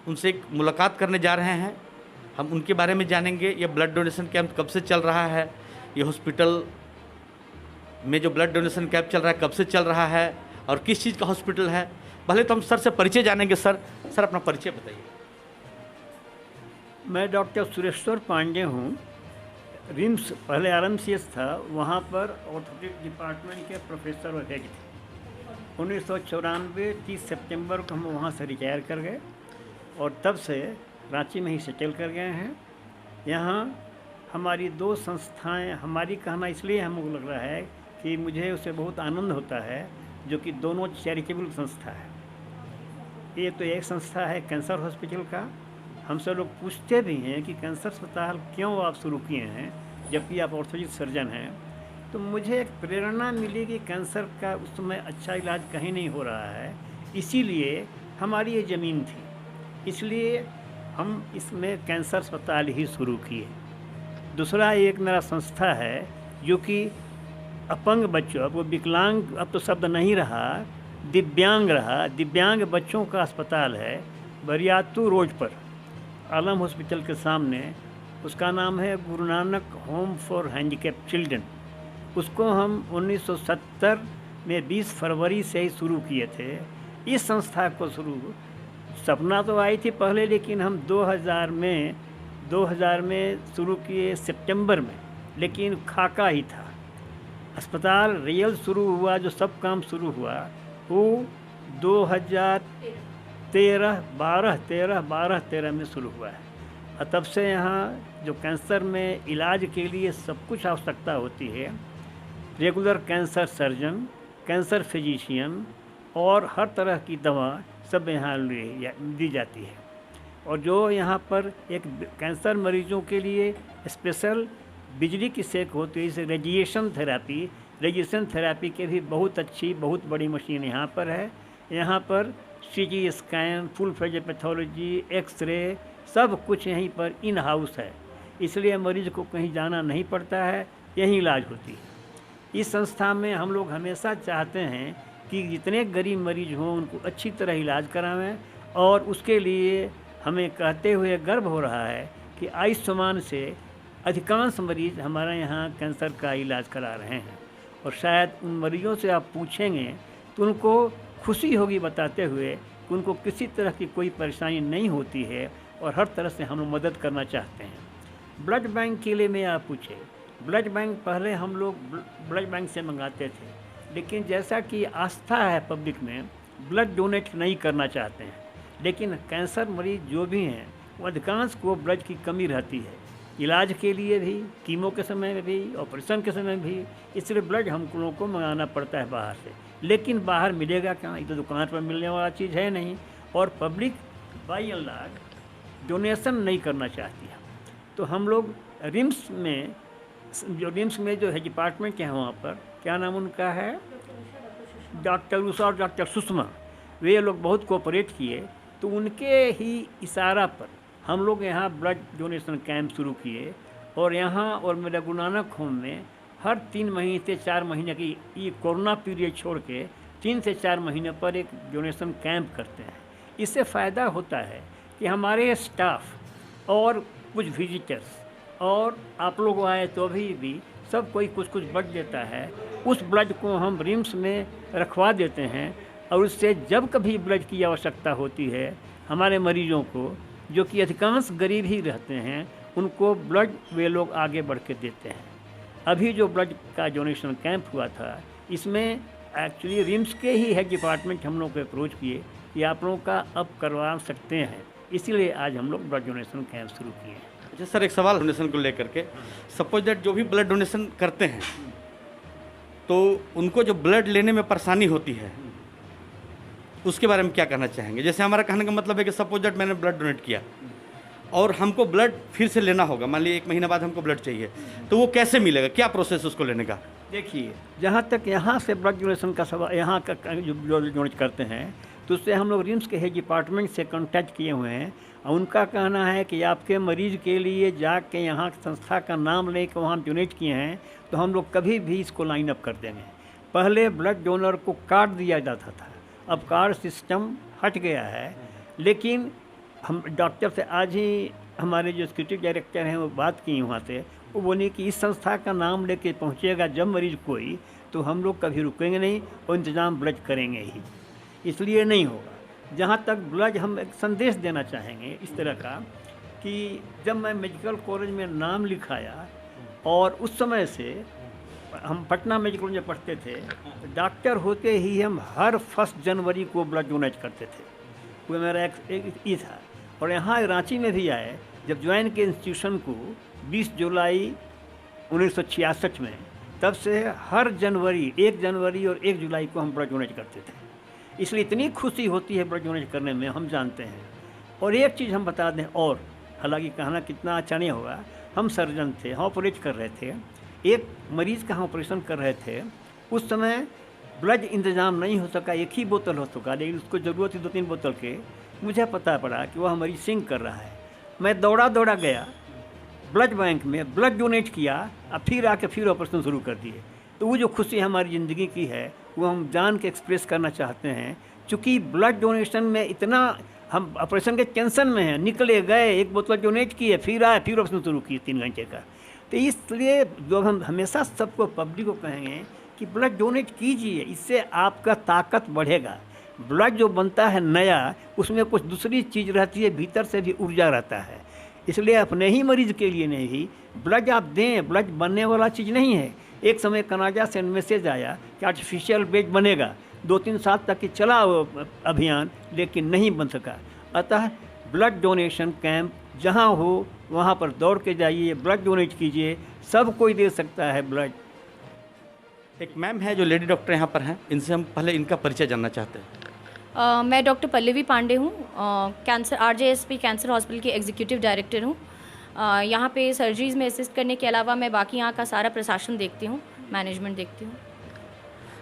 उनसे एक मुलाकात करने जा रहे हैं। हम उनके बारे में जानेंगे। ये ब्लड डोनेशन कैंप कब से चल रहा है, ये हॉस्पिटल में जो ब्लड डोनेशन कैंप चल रहा है कब से चल रहा है और किस चीज़ का हॉस्पिटल है। पहले तो हम सर से परिचय जानेंगे। सर अपना परिचय बताइए। मैं डॉक्टर सुरेश्वर पांडे हूँ। रिम्स पहले RMCS था, वहाँ पर ऑर्थोपेडिक डिपार्टमेंट के प्रोफेसर और हेड थे। 1994 30 सितंबर को हम वहाँ से रिटायर कर गए और तब से रांची में ही सेटल कर गए हैं। यहाँ हमारी 2 संस्थाएं, हमारी कहना इसलिए हमको लग रहा है कि मुझे उससे बहुत आनंद होता है, जो कि दोनों चैरिटेबल संस्था है। ये तो एक संस्था है कैंसर हॉस्पिटल का। हमसे लोग पूछते भी हैं कि कैंसर अस्पताल क्यों आप शुरू किए हैं जबकि आप ऑर्थोपेडिक सर्जन हैं। तो मुझे एक प्रेरणा मिली कि कैंसर का उस समय अच्छा इलाज कहीं नहीं हो रहा है, इसीलिए हमारी ये ज़मीन थी, इसलिए हम इसमें कैंसर अस्पताल ही शुरू किए। दूसरा एक मेरा संस्था है जो कि अपंग बच्चों, अब वो विकलांग अब तो शब्द नहीं रहा, दिव्यांग रहा, दिव्यांग बच्चों का अस्पताल है बरियातू रोड पर, आलम हॉस्पिटल के सामने। उसका नाम है Guru Nanak home for handicap children. उसको हम 1970 में 20 फरवरी से ही शुरू किए थे। इस संस्था को सपना तो आई थी पहले, लेकिन हम 2000 में शुरू किए सितंबर में, लेकिन खाका ही था। अस्पताल रियल शुरू हुआ, जो सब काम शुरू हुआ वो 2013 में शुरू हुआ है। और तब से यहाँ जो कैंसर में इलाज के लिए सब कुछ आवश्यकता होती है, regular cancer surgeon, cancer physician और हर तरह की दवा सब यहाँ दी जाती है। और जो यहाँ पर एक कैंसर मरीजों के लिए स्पेशल बिजली की सेक होती है, इसे रेडिएशन थेरेपी के भी बहुत अच्छी, बहुत बड़ी मशीन यहाँ पर है। यहाँ पर CT scan, full fledged pathology, x-ray सब कुछ यहीं पर इन हाउस है, इसलिए मरीज को कहीं जाना नहीं पड़ता है, यहीं इलाज होती है। इस संस्था में हम लोग हमेशा चाहते हैं कि जितने गरीब मरीज हों उनको अच्छी तरह इलाज करावें, और उसके लिए हमें कहते हुए गर्व हो रहा है कि आयुष्मान से अधिकांश मरीज हमारे यहाँ कैंसर का इलाज करा रहे हैं। और शायद उन मरीजों से आप पूछेंगे तो उनको खुशी होगी बताते हुए कि उनको किसी तरह की कोई परेशानी नहीं होती है और हर तरह से हम लोग मदद करना चाहते हैं। ब्लड बैंक के लिए मैं आप पूछे, ब्लड बैंक पहले हम लोग ब्लड बैंक से मंगाते थे, लेकिन जैसा कि आस्था है पब्लिक में, ब्लड डोनेट नहीं करना चाहते हैं। लेकिन कैंसर मरीज जो भी हैं वो अधिकांश को ब्लड की कमी रहती है, इलाज के लिए भी, कीमो के समय में भी, ऑपरेशन के समय भी, इसलिए ब्लड हम लोगों को मंगाना पड़ता है बाहर से। लेकिन बाहर मिलेगा कहाँ, ये तो दुकान पर मिलने वाला चीज़ है नहीं, और public by and large donation नहीं करना चाहती है। तो हम लोग रिम्स में जो है डिपार्टमेंट हैं, वहाँ पर क्या नाम उनका है, डॉक्टर उषा और डॉक्टर सुषमा, वे लोग बहुत कोऑपरेट किए। तो उनके ही इशारा पर हम लोग यहाँ ब्लड डोनेशन कैंप शुरू किए, और यहाँ और मेरा गुरु नानक होम में हर 3 महीने से 4 महीने की, ये कोरोना पीरियड छोड़ के 3 से 4 महीने पर एक डोनेशन कैंप करते हैं। इससे फ़ायदा होता है कि हमारे स्टाफ और कुछ विजिटर्स और आप लोग आए तो भी सब कोई कुछ ब्लड देता है। उस ब्लड को हम रिम्स में रखवा देते हैं, और उससे जब कभी ब्लड की आवश्यकता होती है हमारे मरीजों को, जो कि अधिकांश गरीब ही रहते हैं, उनको ब्लड वे लोग आगे बढ़ के देते हैं। अभी जो ब्लड का डोनेशन कैंप हुआ था, इसमें एक्चुअली रिम्स के ही हेड डिपार्टमेंट हम लोग को अप्रोच किए कि आप लोगों का अब करवा सकते हैं, इसीलिए आज हम लोग ब्लड डोनेशन कैंप शुरू किए हैं। अच्छा सर, एक सवाल डोनेशन को लेकर के, सपोज दैट जो भी ब्लड डोनेशन करते हैं तो उनको जो ब्लड लेने में परेशानी होती है उसके बारे में क्या कहना चाहेंगे? जैसे हमारा कहने का मतलब है कि सपोज दैट मैंने ब्लड डोनेट किया और हमको ब्लड फिर से लेना होगा, मान लीजिए 1 महीने बाद हमको ब्लड चाहिए, तो वो कैसे मिलेगा, क्या प्रोसेस उसको लेने का? देखिए, जहाँ तक यहाँ से ब्लड डोनेशन का सवाल, यहाँ का जो ब्लड डोनेट करते हैं, तो उससे हम लोग रिम्स के हेड डिपार्टमेंट से कांटेक्ट किए हुए हैं, और उनका कहना है कि आपके मरीज़ के लिए जाके यहाँ संस्था का नाम लेकर वहाँ डोनेट किए हैं तो हम लोग कभी भी इसको लाइन अप कर देंगे। पहले ब्लड डोनर को कार्ड दिया जाता था, अब कार्ड सिस्टम हट गया है, लेकिन हम डॉक्टर से आज ही हमारे जो एग्जीक्यूटिव डायरेक्टर हैं वो बात की वहाँ से, वो बोले कि इस संस्था का नाम लेके पहुँचेगा जब मरीज़ कोई, तो हम लोग कभी रुकेंगे नहीं और इंतज़ाम ब्लड करेंगे ही, इसलिए नहीं होगा। जहाँ तक ब्लड, हम एक संदेश देना चाहेंगे इस तरह का कि जब मैं मेडिकल कॉलेज में नाम लिखाया और उस समय से हम पटना मेडिकल कॉलेज में पढ़ते थे, डॉक्टर होते ही हम हर 1 जनवरी को ब्लड डोनेट करते थे, वो मेरा एक ये था। और यहाँ रांची में भी आए, जब ज्वाइन के इंस्टीट्यूशन को 20 जुलाई 1966 में, तब से हर जनवरी 1 जनवरी और 1 जुलाई को हम ब्लड डोनेट करते थे। इसलिए इतनी खुशी होती है ब्लड डोनेट करने में, हम जानते हैं। और एक चीज़ हम बता दें, और हालांकि कहना कितना अच्छा नहीं होगा, हम सर्जन थे, हम ऑपरेट कर रहे थे, एक मरीज़ का हम ऑपरेशन कर रहे थे, उस समय ब्लड इंतज़ाम नहीं हो सका, एक ही बोतल हो सका, लेकिन उसको ज़रूरत थी 2-3 बोतल के। मुझे पता पड़ा कि वह मरीज़ सिंक कर रहा है, मैं दौड़ा गया ब्लड बैंक में, ब्लड डोनेट किया और फिर आके फिर ऑपरेशन शुरू कर दिए। तो वो जो खुशी हमारी ज़िंदगी की है, वो हम जान के एक्सप्रेस करना चाहते हैं। चूँकि ब्लड डोनेशन में इतना हम ऑपरेशन के टेंशन में हैं, निकले गए, 1 बोतल डोनेट किए, फिर आए, फिर ऑपरेशन शुरू किए 3 घंटे का। तो इसलिए जो हम हमेशा सबको, पब्लिक को कहेंगे कि ब्लड डोनेट कीजिए, इससे आपका ताकत बढ़ेगा। ब्लड जो बनता है नया, उसमें कुछ दूसरी चीज़ रहती है, भीतर से भी ऊर्जा रहता है। इसलिए अपने ही मरीज़ के लिए नहीं, ब्लड आप दें, ब्लड बनने वाला चीज़ नहीं है। एक समय कनाडा से मैसेज आया कि आर्टिफिशियल ब्लड बनेगा, 2-3 साल तक कि चला वो अभियान, लेकिन नहीं बन सका। अतः ब्लड डोनेशन कैंप जहाँ हो वहाँ पर दौड़ के जाइए, ब्लड डोनेट कीजिए, सब कोई दे सकता है ब्लड। एक मैम है जो लेडी डॉक्टर यहाँ पर हैं, इनसे हम पहले इनका परिचय जानना चाहते हैं। मैं डॉक्टर पल्लवी पांडे हूँ, कैंसर RJSP कैंसर हॉस्पिटल की एग्जीक्यूटिव डायरेक्टर हूँ। यहाँ पे सर्जरीज़ में असिस्ट करने के अलावा मैं बाकी यहाँ का सारा प्रशासन देखती हूँ, मैनेजमेंट देखती हूँ।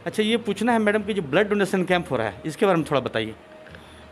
अच्छा, ये पूछना है मैडम कि जो ब्लड डोनेशन कैंप हो रहा है, इसके बारे में थोड़ा बताइए।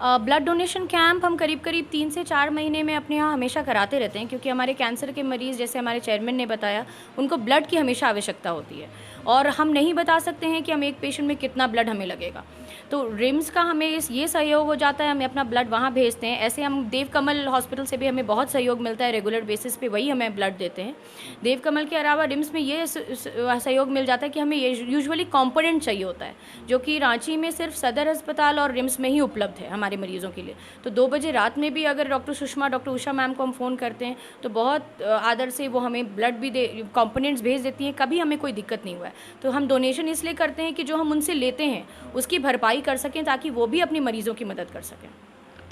ब्लड डोनेशन कैंप हम करीब 3 से 4 महीने में अपने यहाँ हमेशा कराते रहते हैं, क्योंकि हमारे कैंसर के मरीज़, जैसे हमारे चेयरमैन ने बताया, उनको ब्लड की हमेशा आवश्यकता होती है और हम नहीं बता सकते हैं कि हम एक पेशेंट में कितना ब्लड हमें लगेगा। तो रिम्स का हमें ये सहयोग हो जाता है, हमें अपना ब्लड वहाँ भेजते हैं। ऐसे हम देवकमल हॉस्पिटल से भी हमें बहुत सहयोग मिलता है, रेगुलर बेसिस पे वही हमें ब्लड देते हैं। देवकमल के अलावा रिम्स में ये सहयोग मिल जाता है कि हमें ये यूजुअली कॉम्पोनेंट चाहिए होता है, जो कि रांची में सिर्फ सदर अस्पताल और रिम्स में ही उपलब्ध है हमारे मरीज़ों के लिए। तो 2 बजे रात में भी अगर doctor Sushma, doctor Usha ma'am को हम फ़ोन करते हैं तो बहुत आदर से वो हमें ब्लड भी कॉम्पोनेंट्स भेज देती हैं, कभी हमें कोई दिक्कत नहीं हुआ है। तो हम डोनेशन इसलिए करते हैं कि जो हम उनसे लेते हैं उसकी भरपाई कर सकें, ताकि वो भी अपनी मरीज़ों की मदद कर सकें।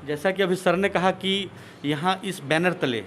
जैसा कि अभी सर ने कहा कि यहाँ इस बैनर तले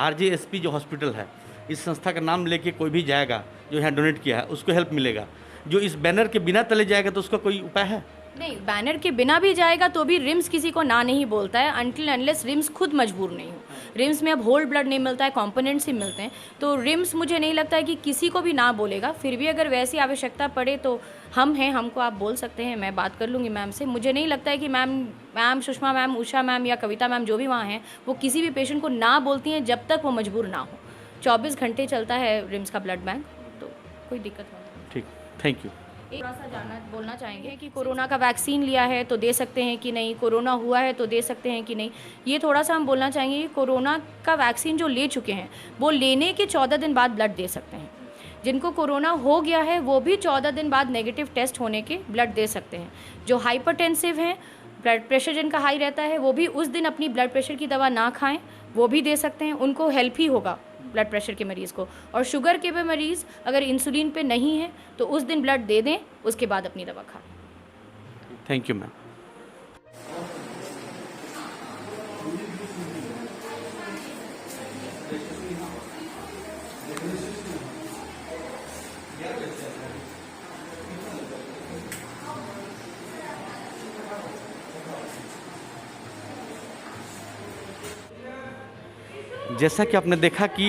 RJSP जो हॉस्पिटल है, इस संस्था का नाम लेके कोई भी जाएगा जो यहाँ डोनेट किया है, उसको हेल्प मिलेगा। जो इस बैनर के बिना तले जाएगा तो उसका कोई उपाय है? नहीं, बैनर के बिना भी जाएगा तो भी रिम्स किसी को ना नहीं बोलता है, अनटिल अनलेस रिम्स खुद मजबूर नहीं हो। रिम्स में अब होल ब्लड नहीं मिलता है, कॉम्पोनेंट्स ही मिलते हैं, तो रिम्स मुझे नहीं लगता है कि किसी को भी ना बोलेगा। फिर भी अगर वैसी आवश्यकता पड़े तो हम हैं, हमको आप बोल सकते हैं, मैं बात कर लूँगी मैम से। मुझे नहीं लगता है कि ma'am Sushma ma'am, Usha ma'am या कविता मैम जो भी वहाँ हैं, वो किसी भी पेशेंट को ना बोलती हैं जब तक वो मजबूर ना हो। 24 घंटे चलता है रिम्स का ब्लड बैंक, तो कोई दिक्कत नहीं। ठीक, थैंक यू। थोड़ा सा बोलना चाहेंगे कि कोरोना का वैक्सीन लिया है तो दे सकते हैं कि नहीं, कोरोना हुआ है तो दे सकते हैं कि नहीं, ये थोड़ा सा हम बोलना चाहेंगे कि कोरोना का वैक्सीन जो ले चुके हैं वो लेने के 14 दिन बाद ब्लड दे सकते हैं। जिनको कोरोना हो गया है वो भी 14 दिन बाद नेगेटिव टेस्ट होने के ब्लड दे सकते हैं। जो हाइपरटेंसिव हैं, ब्लड प्रेशर जिनका हाई रहता है, वो भी उस दिन अपनी ब्लड प्रेशर की दवा ना खाएं, वो भी दे सकते हैं, उनको हेल्प ही होगा ब्लड प्रेशर के मरीज़ को। और शुगर के भी मरीज़ अगर इंसुलिन पे नहीं है तो उस दिन ब्लड दे दें, उसके बाद अपनी दवा खाएं। Thank you ma'am. जैसा कि आपने देखा कि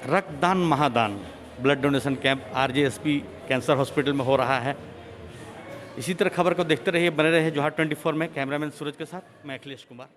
रक्तदान महादान blood donation camp RJSP cancer hospital में हो रहा है। इसी तरह खबर को देखते रहिए, बने रहिए जोहार 24 में। कैमरामैन सूरज के साथ मैं अखिलेश कुमार।